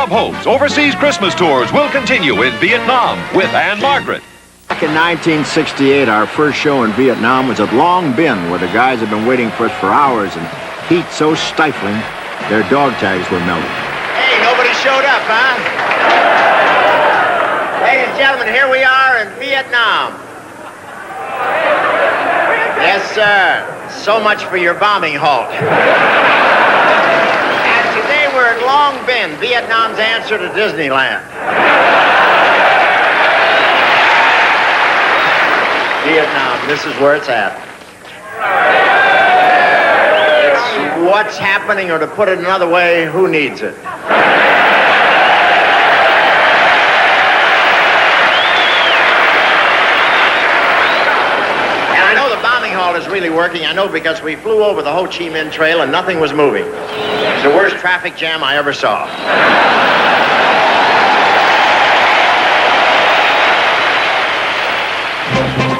Bob Hope's overseas Christmas tours will continue in Vietnam with Ann Margaret. Back in 1968, our first show in Vietnam was at Long Binh, where the guys had been waiting for us for hours in heat so stifling, their dog tags were melted. Hey, nobody showed up, huh? Ladies and gentlemen, here we are in Vietnam. Yes, sir. So much for your bombing halt. And today we're at Long Binh, Vietnam's answer to Disneyland. Vietnam, this is where it's at. It's what's happening, or to put it another way, who needs it? Is really working. I know because we flew over the Ho Chi Minh Trail and nothing was moving. It's the worst traffic jam I ever saw.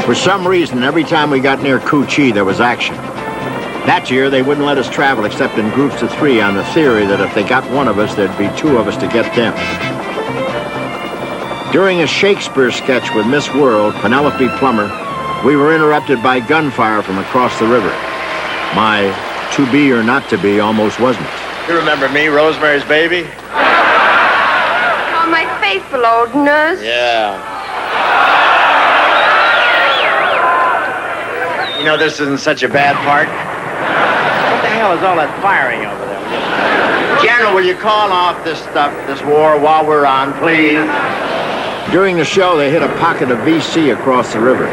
For some reason, every time we got near Cu Chi, there was action. That year, they wouldn't let us travel except in groups of 3 on the theory that if they got one of us, there'd be 2 of us to get them. During a Shakespeare sketch with Miss World, Penelope Plummer, we were interrupted by gunfire from across the river. My to be or not to be almost wasn't. You remember me, Rosemary's Baby? Oh, my faithful old nurse. Yeah. You know, this isn't such a bad part. What the hell is all that firing over there? General, will you call off this stuff, this war, while we're on, please? During the show, they hit a pocket of VC across the river.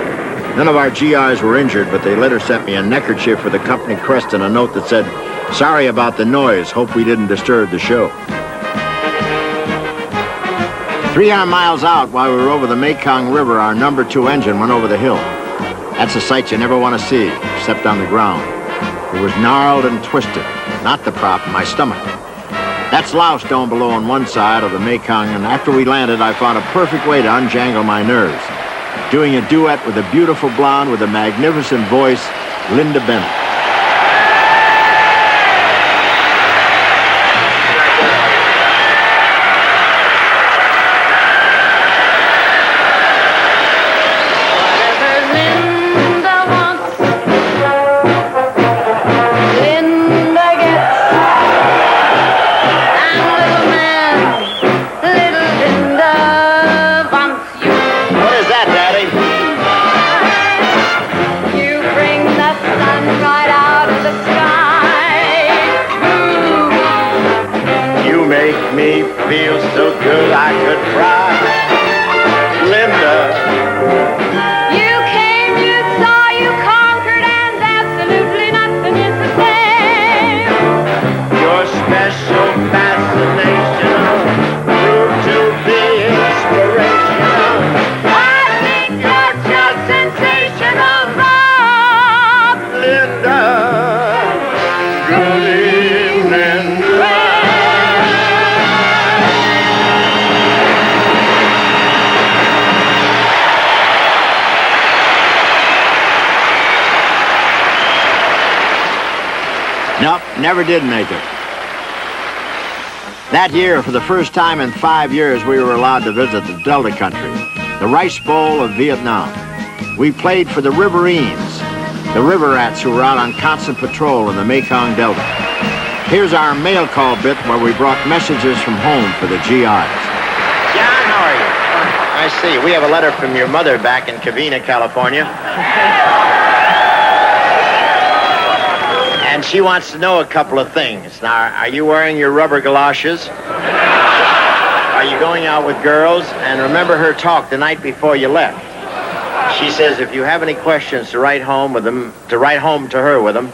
None of our GIs were injured, but they later sent me a neckerchief with a company crest and a note that said, "Sorry about the noise. Hope we didn't disturb the show." 300 miles out, while we were over the Mekong River, our number 2 engine went over the hill. That's a sight you never want to see, except on the ground. It was gnarled and twisted. Not the prop, my stomach. That's Lao Stone below on one side of the Mekong, and after we landed, I found a perfect way to unjangle my nerves. Doing a duet with a beautiful blonde with a magnificent voice, Linda Bennett. Feel so good I could cry. Linda. You came, you saw, you conquered, and absolutely nothing is the same. Your special fascination proved to be inspirational. I think you're just sensational, Bob. Linda. Good evening. Nope, never did make it. That year, for the first time in 5 years, we were allowed to visit the Delta country, the Rice Bowl of Vietnam. We played for the Riverines, the river rats who were out on constant patrol in the Mekong Delta. Here's our mail call bit where we brought messages from home for the GIs. John, how are you? I see. We have a letter from your mother back in Covina, California. And she wants to know a couple of things. Now, are you wearing your rubber galoshes? Are you going out with girls? And remember her talk the night before you left. She says if you have any questions to write home with them, to write home to her with them.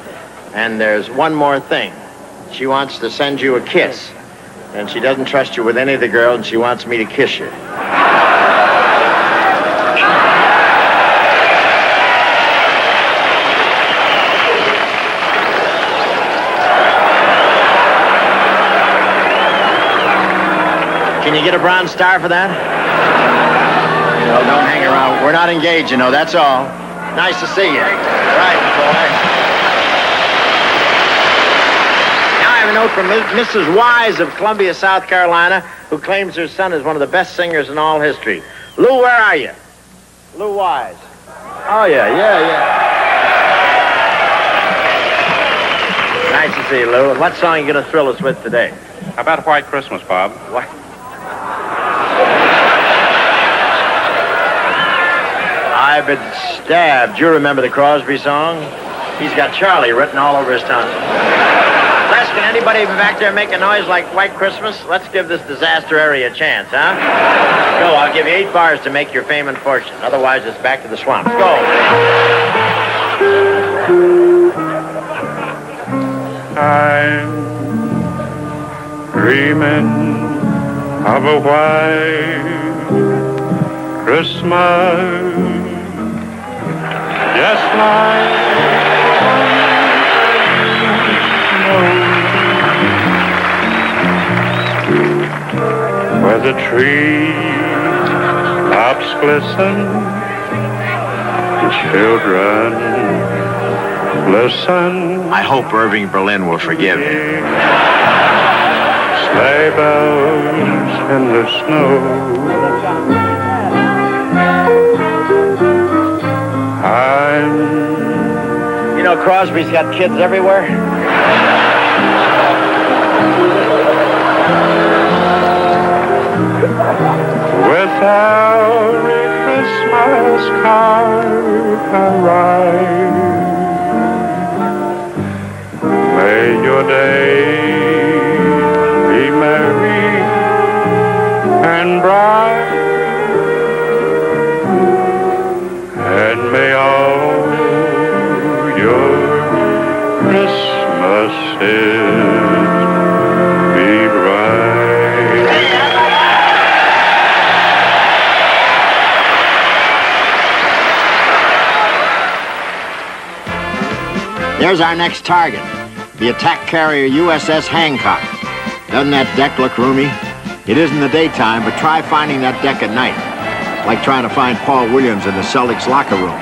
And there's one more thing. She wants to send you a kiss. And she doesn't trust you with any of the girls, and she wants me to kiss you. Can you get a Bronze Star for that? Well, don't hang around. We're not engaged, you know, that's all. Nice to see you. Right, boy. Now I have a note from Mrs. Wise of Columbia, South Carolina, who claims her son is one of the best singers in all history. Lou, where are you? Lou Wise. Oh, yeah. Nice to see you, Lou. What song are you going to thrill us with today? How about White Christmas, Bob? What? I've been stabbed. Do you remember the Crosby song? He's got Charlie written all over his tongue. Les, can anybody back there make a noise like White Christmas? Let's give this disaster area a chance, huh? Go, I'll give you 8 bars to make your fame and fortune. Otherwise, it's back to the swamp. Go. I'm dreaming of a white Christmas, just like snow, where the treetops glisten, the children listen. I hope Irving Berlin will forgive him. Sleigh bells in the snow. You know Crosby's got kids everywhere? Without a Christmas card arrive, may your days be merry and bright, and may all your Christmases be bright. There's our next target. The attack carrier USS Hancock. Doesn't that deck look roomy? It is in the daytime, but try finding that deck at night. It's like trying to find Paul Williams in the Celtics locker room.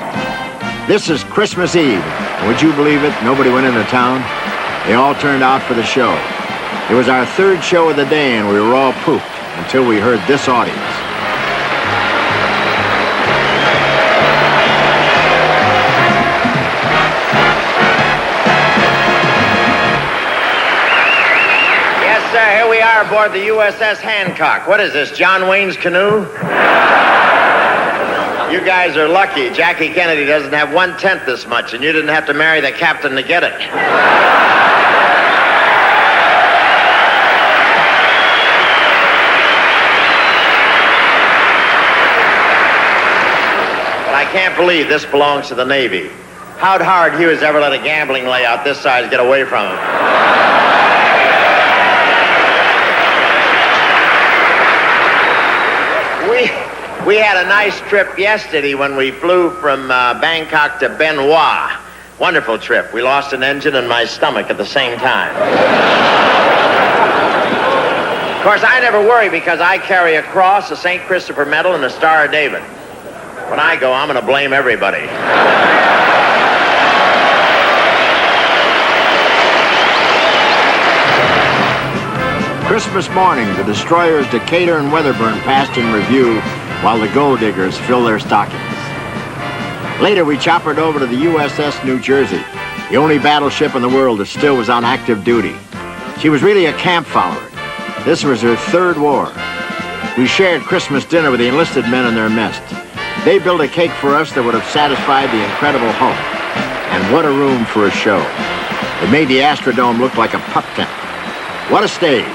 This is Christmas Eve. Would you believe it? Nobody went into town. They all turned out for the show. It was our 3rd show of the day, and we were all pooped until we heard this audience. Here we are aboard the USS Hancock. What is this, John Wayne's canoe? You guys are lucky. Jackie Kennedy doesn't have 1/10 this much, and you didn't have to marry the captain to get it. But I can't believe this belongs to the Navy. How'd Howard Hughes ever let a gambling layout this size get away from him? We had a nice trip yesterday when we flew from Bangkok to Benoit. Wonderful trip. We lost an engine and my stomach at the same time. Of course, I never worry because I carry a cross, a St. Christopher medal, and a Star of David. When I go, I'm going to blame everybody. Christmas morning, the destroyers Decatur and Weatherburn passed in review while the gold diggers fill their stockings. Later, we choppered over to the USS New Jersey, the only battleship in the world that still was on active duty. She was really a camp follower. This was her 3rd war. We shared Christmas dinner with the enlisted men in their mess. They built a cake for us that would have satisfied the Incredible Hulk. And what a room for a show. It made the Astrodome look like a pup tent. What a stage.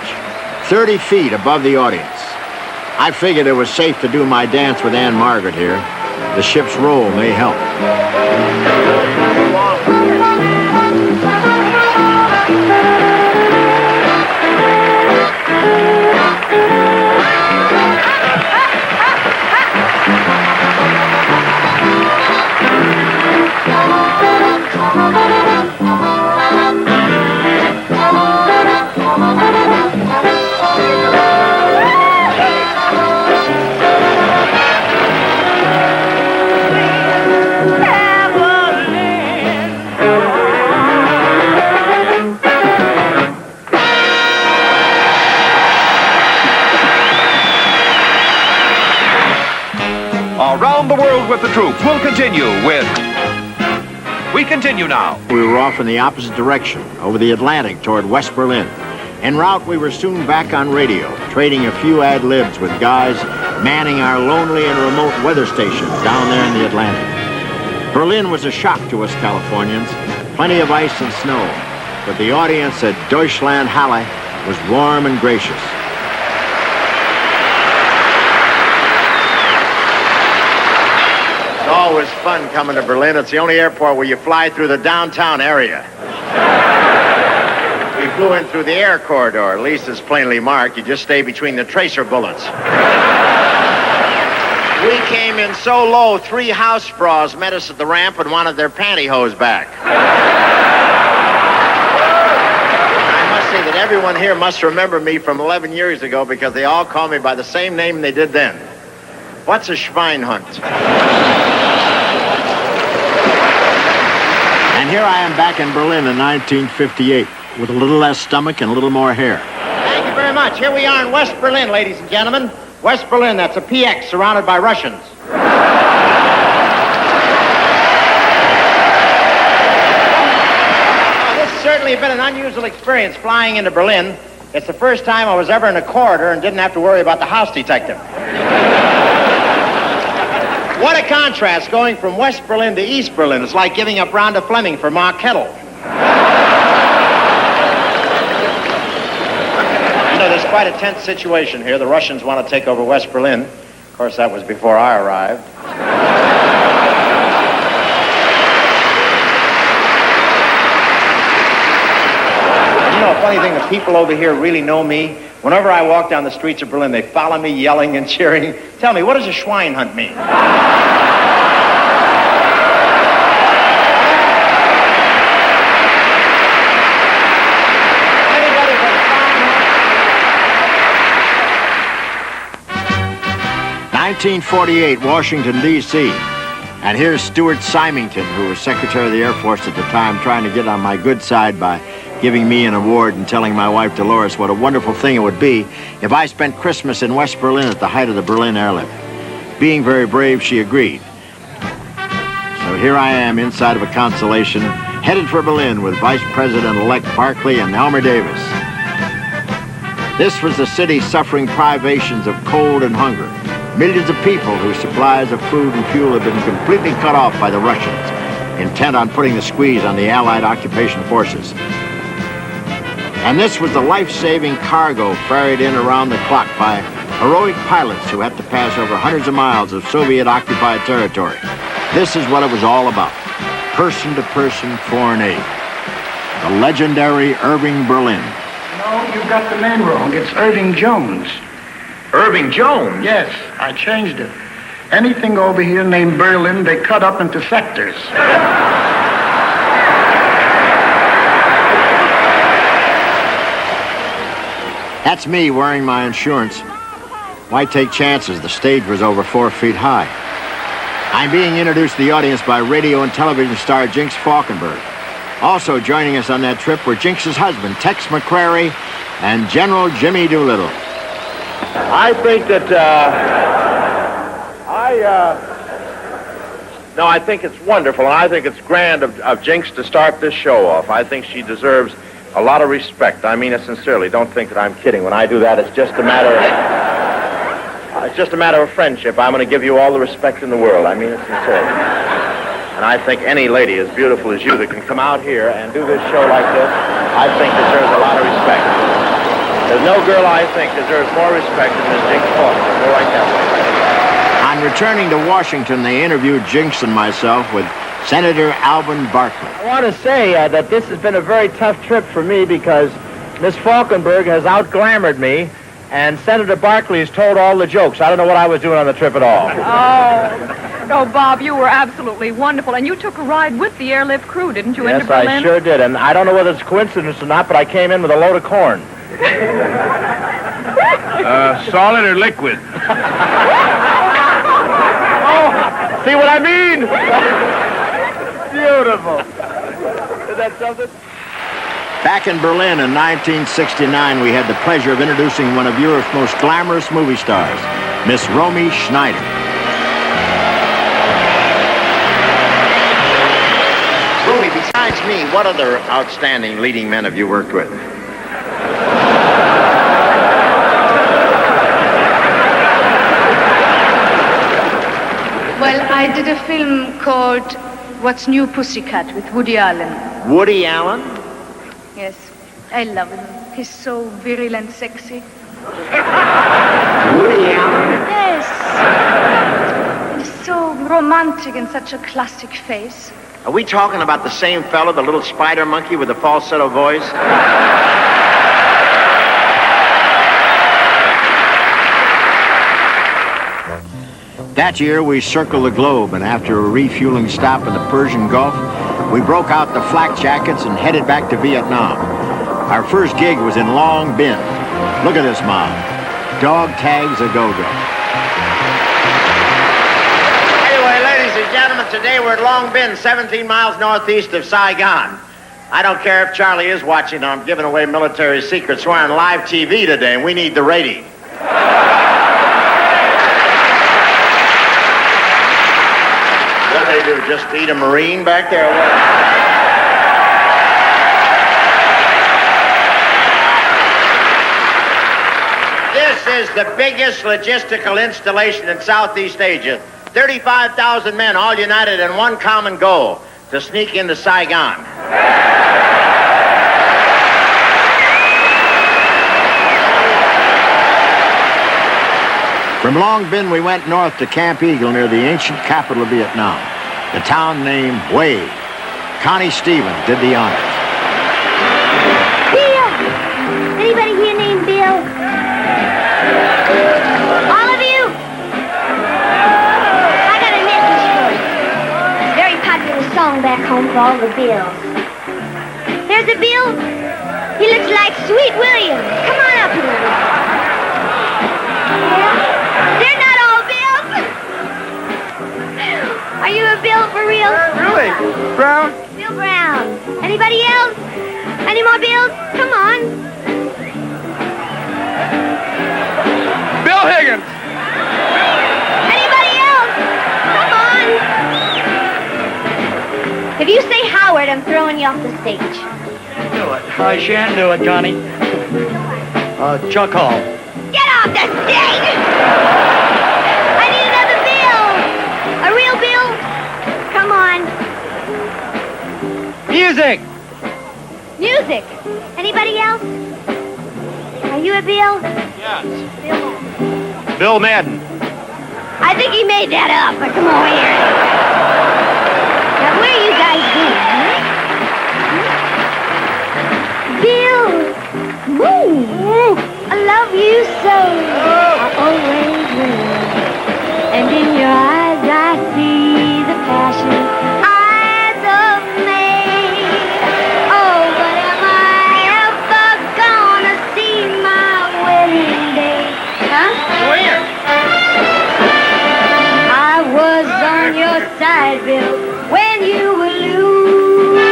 30 feet above the audience. I figured it was safe to do my dance with Margaret here. The ship's roll may help. with the troops will continue with... We continue now. We were off in the opposite direction, over the Atlantic toward West Berlin. En route, we were soon back on radio, trading a few ad-libs with guys manning our lonely and remote weather stations down there in the Atlantic. Berlin was a shock to us Californians. Plenty of ice and snow. But the audience at Deutschland Halle was warm and gracious. It's always fun coming to Berlin. It's the only airport where you fly through the downtown area. We flew in through the air corridor. At least it's plainly marked. You just stay between the tracer bullets. We came in so low, 3 housefrows met us at the ramp and wanted their pantyhose back. I must say that everyone here must remember me from 11 years ago because they all call me by the same name they did then. What's a Schweinhund? And here I am back in Berlin in 1958 with a little less stomach and a little more hair. Thank you very much. Here we are in West Berlin, ladies and gentlemen. West Berlin, that's a PX surrounded by Russians. This has certainly been an unusual experience flying into Berlin. It's the first time I was ever in a corridor and didn't have to worry about the house detective. What a contrast going from West Berlin to East Berlin. It's like giving up Rhonda Fleming for Ma Kettle. You know, there's quite a tense situation here. The Russians want to take over West Berlin. Of course, that was before I arrived. You know, a funny thing, the people over here really know me. Whenever I walk down the streets of Berlin, they follow me yelling and cheering. Tell me, what does a Schweinhund mean? 1948, Washington, D.C. And here's Stuart Symington, who was Secretary of the Air Force at the time, trying to get on my good side by giving me an award and telling my wife, Dolores, what a wonderful thing it would be if I spent Christmas in West Berlin at the height of the Berlin airlift. Being very brave, she agreed. So here I am inside of a Constellation, headed for Berlin with Vice President-elect Barclay and Elmer Davis. This was the city suffering privations of cold and hunger. Millions of people whose supplies of food and fuel had been completely cut off by the Russians, intent on putting the squeeze on the Allied occupation forces. And this was the life-saving cargo ferried in around the clock by heroic pilots who had to pass over hundreds of miles of Soviet-occupied territory. This is what it was all about. Person-to-person foreign aid. The legendary Irving Berlin. No, you got the name wrong. It's Irving Jones. Irving Jones? Yes, I changed it. Anything over here named Berlin, they cut up into sectors. That's me wearing my insurance. Why take chances? The stage was over 4 feet high. I'm being introduced to the audience by radio and television star Jinx Falkenberg. Also joining us on that trip were Jinx's husband, Tex McCrary, and General Jimmie Doolittle. I think that, I think it's wonderful, and I think it's grand of Jinx to start this show off. I think she deserves a lot of respect. I mean it sincerely. Don't think that I'm kidding. When I do that, it's just a matter of friendship. I'm going to give you all the respect in the world. I mean it sincerely. And I think any lady as beautiful as you that can come out here and do this show like this, I think deserves a lot of respect. There's no girl I think deserves more respect than Miss Jinx Falkenberg. Go right that way. On returning to Washington, they interviewed Jinx and myself with Senator Alvin Barclay. I want to say that this has been a very tough trip for me because Miss Falkenberg has out-glamored me, and Senator Barclay has told all the jokes. I don't know what I was doing on the trip at all. Oh, Bob, you were absolutely wonderful, and you took a ride with the airlift crew, didn't you, into Berlin? Yes, I sure did, and I don't know whether it's coincidence or not, but I came in with a load of corn. Solid or liquid? See what I mean? Beautiful. Is that something? Back in Berlin in 1969, we had the pleasure of introducing one of Europe's most glamorous movie stars, Miss Romy Schneider. Besides me, what other outstanding leading men have you worked with? Well, I did a film called What's New, Pussycat with Woody Allen. Woody Allen? Yes, I love him. He's so virile and sexy. Woody Allen? Yes. He's so romantic and such a classic face. Are we talking about the same fellow, the little spider monkey with the falsetto voice? That year, we circled the globe, and after a refueling stop in the Persian Gulf, we broke out the flak jackets and headed back to Vietnam. Our first gig was in Long Binh. Look at this mob. Dog tags a go-go. Anyway, ladies and gentlemen, today we're at Long Binh, 17 miles northeast of Saigon. I don't care if Charlie is watching. I'm giving away military secrets. We're on live TV today, and we need the rating. What do they do, just eat a Marine back there? Or what? This is the biggest logistical installation in Southeast Asia. 35,000 men, all united in one common goal, to sneak into Saigon. From Long Binh, we went north to Camp Eagle near the ancient capital of Vietnam, the town named Hue. Connie Stevens did the honors. Bill! Anybody here named Bill? All of you? I got a message for you. It's a very popular song back home for all the Bills. There's a Bill. He looks like Sweet William. Come on up here. Yeah? They're not all Bills. Are you a Bill for real? Really? Brown? Bill Brown. Anybody else? Any more Bills? Come on. Bill Higgins. Anybody else? Come on. If you say Howard, I'm throwing you off the stage. Do it. I shan't do it, Connie. Chuck Hall. Get off the stage! I need another Bill. A real Bill? Come on. Music. Music. Anybody else? Are you a Bill? Yes. Bill. Bill Madden. I think he made that up, but come over here. Now, where are you guys going? Bill! Woo! I love you so. I always will. And in your eyes I see the passion. Eyes of May. Oh, but am I ever gonna see my wedding day? Huh? Where? I was on your side, Bill, when you were losing.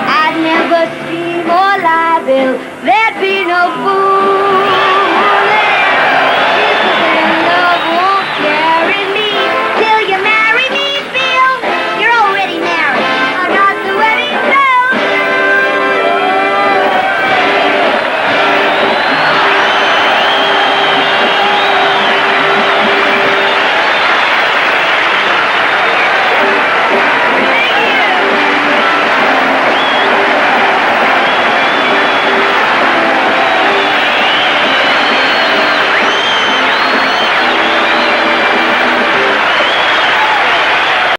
I'd never scream or lie, Bill. There'd be no fool.